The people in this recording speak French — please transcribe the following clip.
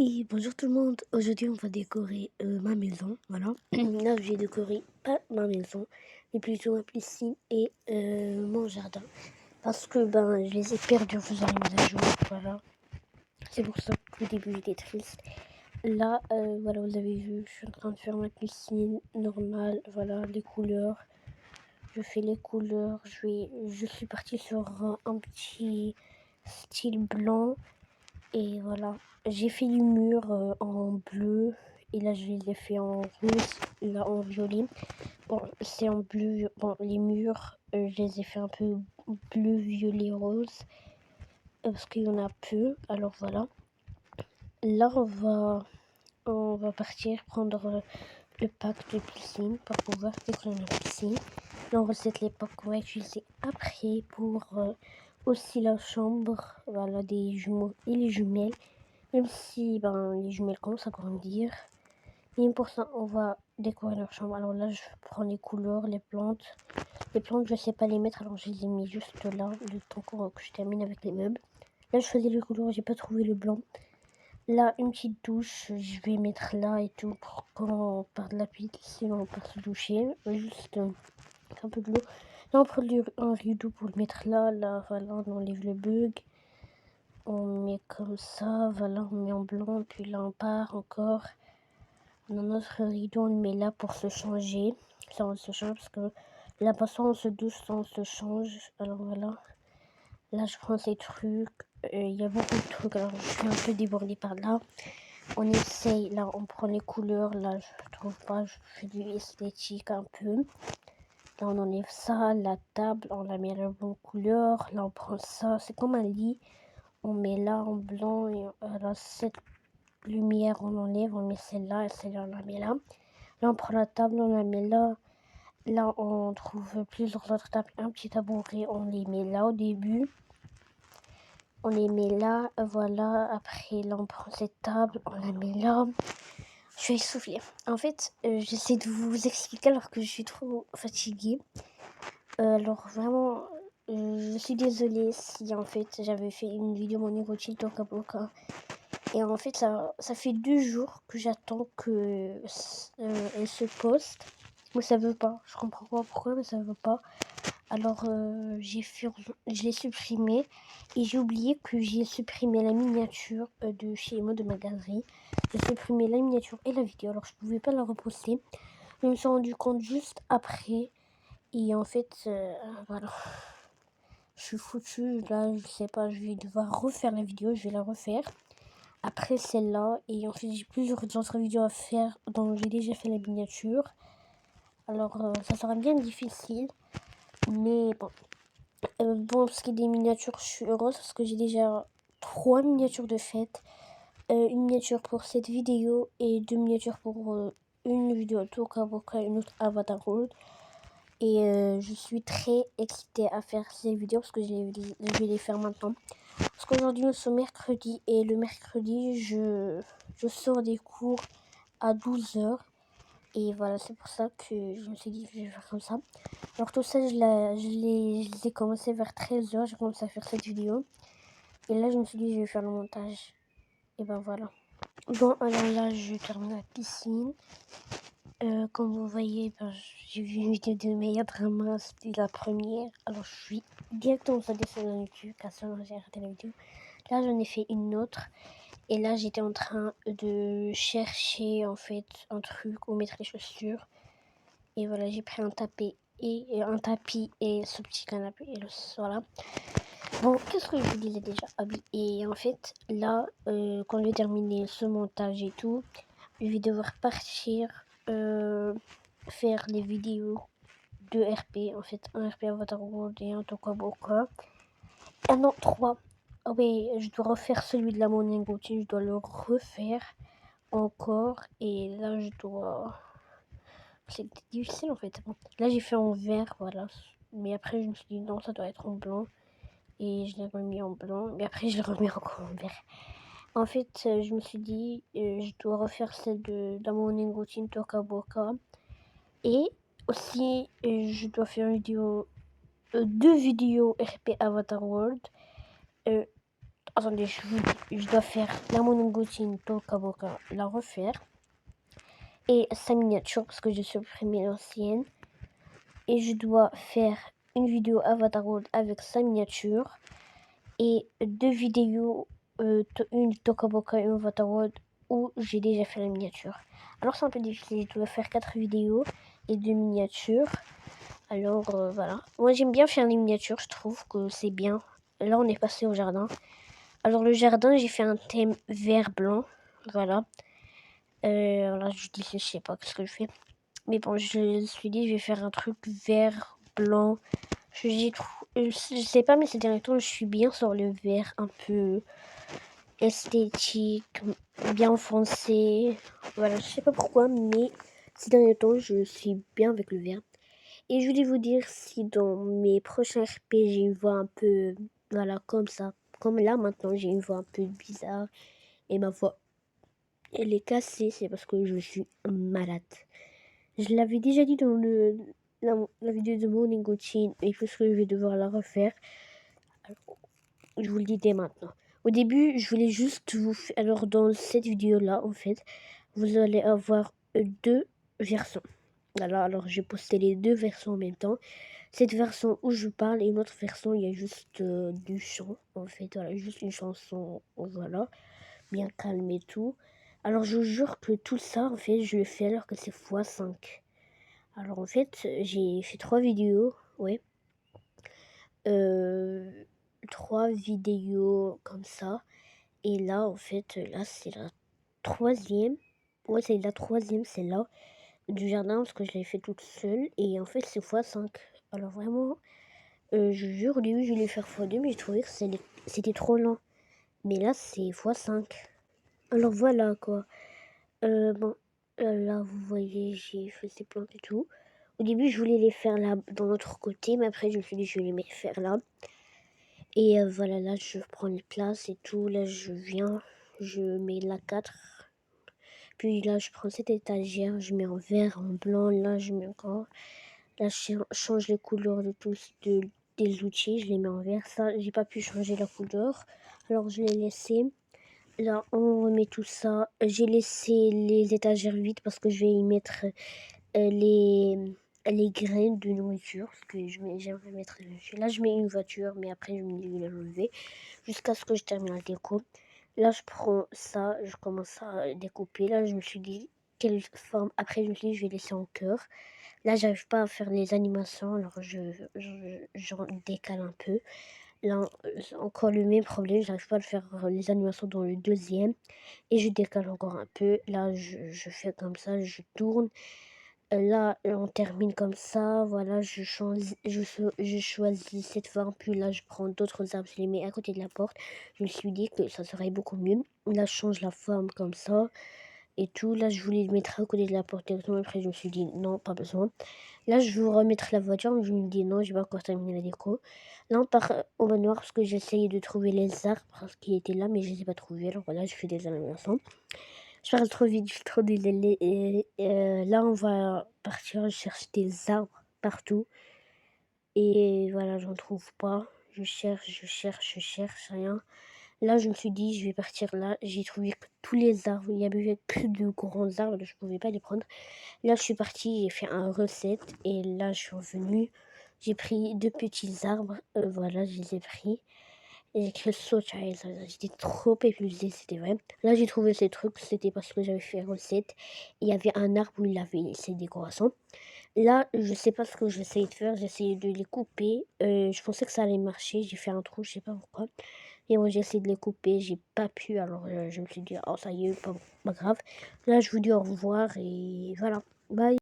Et bonjour tout le monde, aujourd'hui on va décorer ma maison, voilà. Là j'ai décoré pas ma maison, mais plutôt ma piscine et mon jardin. Parce que je les ai perdus en faisant les mises à jour, voilà. C'est pour ça qu'au début j'étais triste. Là, voilà, vous avez vu, je suis en train de faire ma piscine normale, voilà, les couleurs. Je fais les couleurs, je suis partie sur un petit style blanc. Et voilà, j'ai fait les murs en bleu et là je les ai fait en rose, là en violet. Bon, c'est en bleu, bon, les murs, je les ai fait un peu bleu, violet, rose parce qu'il y en a peu. Alors voilà, là on va partir prendre le pack de piscine pour pouvoir décorer la piscine. Là on recette les packs qu'on va utiliser après pour aussi la chambre, voilà, des jumeaux et les jumelles. Même si les jumelles commencent à grandir. Et pour ça, on va décorer leur chambre. Alors là, je prends les couleurs, les plantes. Les plantes, je sais pas les mettre, alors je les ai mis juste là, le temps que je termine avec les meubles. Là, je faisais les couleurs, j'ai pas trouvé le blanc. Là, une petite douche, je vais mettre là et tout pour quand on part de la piscine, on part se doucher. Juste un peu de l'eau. Là, on prend un rideau pour le mettre là. Là, voilà, on enlève le bug. On met comme ça, voilà, on met en blanc, puis là on part encore. On a notre rideau, on le met là pour se changer. Ça on se change parce que là, passant on se douche, ça on se change. Alors voilà, là je prends ces trucs. Il y a beaucoup de trucs, alors je suis un peu débordée par là. On essaye, là on prend les couleurs, là je trouve pas, je fais du esthétique un peu. Là on enlève ça, la table, on la met à la bonne couleur. Là on prend ça, c'est comme un lit. On met là en blanc et là, cette lumière on enlève, on met celle-là et celle-là on la met là. Là on prend la table, on la met là. Là on trouve plusieurs autres tables, un petit tabouret, on les met là au début. On les met là, voilà. Après là on prend cette table, on la met là. Je suis essoufflée. En fait, j'essaie de vous expliquer alors que je suis trop fatiguée. Alors vraiment, je suis désolée si en fait j'avais fait une vidéo mon routine Toka Boka. Et en fait, ça fait 2 jours que j'attends que elle se poste. Mais ça veut pas. Je comprends pas pourquoi, mais ça veut pas. Alors, je l'ai supprimé. Et j'ai oublié que j'ai supprimé la miniature de chez moi, de ma galerie. J'ai supprimé la miniature et la vidéo. Alors, je pouvais pas la reposter. Je me suis rendu compte juste après. Et en fait, voilà. Je suis foutue. Là, je sais pas, je vais devoir refaire la vidéo. Je vais la refaire après celle-là. Et en fait, j'ai plusieurs autres vidéos à faire dont j'ai déjà fait la miniature. Alors, ça sera bien difficile. Mais bon. Bon, ce qui est des miniatures, je suis heureuse parce que j'ai déjà 3 miniatures de fête. Une miniature pour cette vidéo et 2 miniatures pour une vidéo Toka Boka et une autre Avatar World. Et je suis très excitée à faire ces vidéos parce que je vais les faire maintenant. Parce qu'aujourd'hui nous sommes mercredi et le mercredi je sors des cours à 12h. Et voilà, c'est pour ça que je me suis dit que je vais faire comme ça. Alors tout ça, je l'ai commencé vers 13h, j'ai commencé à faire cette vidéo. Et là, je me suis dit que je vais faire le montage. Et ben voilà. Bon, alors là, je termine la piscine. Comme vous voyez, j'ai vu une vidéo de Meilleur Drama, c'était la première. Alors je suis directement sur la YouTube, car seulement j'ai arrêté la vidéo. Là, j'en ai fait une autre. Et là, j'étais en train de chercher en fait un truc où mettre les chaussures. Et voilà, j'ai pris un tapis et ce petit canapé. Et voilà. Bon, qu'est-ce que je vous disais déjà? Ah oui, et en fait, là, quand je vais terminer ce montage et tout, je vais devoir partir faire les vidéos de RP. En fait, un RP Avatar World et un Toka Boka. Ah non, 3. Ah oui, je dois refaire celui de la Morning Routine. Je dois le refaire encore. Et là, c'est difficile en fait. Bon, là, j'ai fait en vert, voilà. Mais après, je me suis dit non, ça doit être en blanc. Et je l'ai remis en blanc. Mais après, je l'ai remis encore en vert. En fait, je me suis dit, je dois refaire celle de la Morning Routine Toka Boka. Et aussi, je dois faire une vidéo, 2 vidéos RP Avatar World. Attendez, je dois faire la monogotine Toca Boca, la refaire. Et sa miniature parce que j'ai supprimé l'ancienne. Et je dois faire une vidéo Avatar World avec sa miniature. Et 2 vidéos, une Toca Boca et une Avatar World où j'ai déjà fait la miniature. Alors c'est un peu difficile, je dois faire 4 vidéos et 2 miniatures. Alors voilà. Moi j'aime bien faire les miniatures, je trouve que c'est bien. Là on est passé au jardin. Alors le jardin, j'ai fait un thème vert-blanc. Voilà. Là je sais pas ce que je fais. Mais bon, je me suis dit, je vais faire un truc vert, blanc. Je sais pas, mais ces derniers temps, je suis bien sur le vert, un peu esthétique, bien foncé. Voilà, je sais pas pourquoi, mais ces derniers temps, je suis bien avec le vert. Et je voulais vous dire si dans mes prochains RP, j'ai une voix un peu, voilà, comme ça. Comme là, maintenant, j'ai une voix un peu bizarre. Et ma voix, elle est cassée, c'est parce que je suis malade. Je l'avais déjà dit dans la vidéo de Morning Routine, et puisque je vais devoir la refaire, alors, je vous le dis dès maintenant. Au début, je voulais juste vous faire... Alors, dans cette vidéo-là, en fait, vous allez avoir 2 versions. Alors, j'ai posté les 2 versions en même temps. Cette version où je parle et une autre version, il y a juste du chant, en fait. Voilà, juste une chanson, voilà, bien calme et tout. Alors, je vous jure que tout ça, en fait, je le fais alors que c'est x5. Alors en fait, j'ai fait 3 vidéos, ouais. 3 vidéos comme ça. Et là, en fait, là, c'est la 3e. Ouais, c'est la 3e, c'est là, du jardin, parce que je l'ai fait toute seule. Et en fait, c'est x5. Alors vraiment, je jure, au début, je voulais faire x2, mais j'ai trouvé que c'était trop lent. Mais là, c'est x5. Alors voilà, quoi. Bon, là, vous voyez, j'ai fait ces plantes et tout. Au début, je voulais les faire là, dans l'autre côté, mais après, je me suis dit, je vais les faire là. Et voilà, là, je prends les places et tout. Là, je viens, je mets la 4. Puis là, je prends cette étagère, je mets en vert, en blanc. Là, je mets encore. Là, je change les couleurs de tous, des outils. Je les mets en vert. Ça, j'ai pas pu changer la couleur. Alors, je l'ai laissé. Là, on remet tout ça. J'ai laissé les étagères vides parce que je vais y mettre les graines de nourriture. Parce que j'aimerais mettre la nourriture. Là, je mets une voiture, mais après, je me dis, je vais l'enlever. Jusqu'à ce que je termine la déco. Là, je prends ça, je commence à découper. Là, je me suis dit, quelle forme. Après, je me suis dit, je vais laisser en cœur. Là, j'arrive pas à faire les animations, alors j'en décale un peu. Là, encore le même problème, j'arrive pas à faire les animations dans le 2e. Et je décale encore un peu. Là, je fais comme ça, je tourne. Là, on termine comme ça. Voilà, je choisis cette forme. Puis là, je prends d'autres arbres, je les mets à côté de la porte. Je me suis dit que ça serait beaucoup mieux. Là, je change la forme comme ça. Et tout. Là, je voulais le mettre à côté de la porte directement. Après, je me suis dit non, pas besoin. Là, je veux remettre la voiture, mais je me dis non, je vais encore terminer la déco. Là, on part au manoir parce que j'essaye de trouver les arbres qui étaient là, mais je ne les ai pas trouvés. Alors voilà, je fais des animations. Je parle trop vite, je suis trop désolée. Et là, on va partir chercher des arbres partout. Et voilà, j'en trouve pas. Je cherche, rien. Là, je me suis dit, je vais partir là. J'ai trouvé que tous les arbres, il y avait que de grands arbres, je pouvais pas les prendre. Là, je suis partie, j'ai fait un recette. Et là, je suis revenue. J'ai pris 2 petits arbres. Voilà, je les ai pris. Et j'ai écrit Sochai, j'étais trop épuisée, c'était vrai. Là, j'ai trouvé ces trucs, c'était parce que j'avais fait recette. Il y avait un arbre où il avait ses décorations. Là, je sais pas ce que j'essayais de faire, j'essayais de les couper. Je pensais que ça allait marcher, j'ai fait un trou, je sais pas pourquoi. Et moi, j'ai essayé de les couper, j'ai pas pu, alors je me suis dit, oh ça y est, pas grave. Là, je vous dis au revoir et voilà, bye.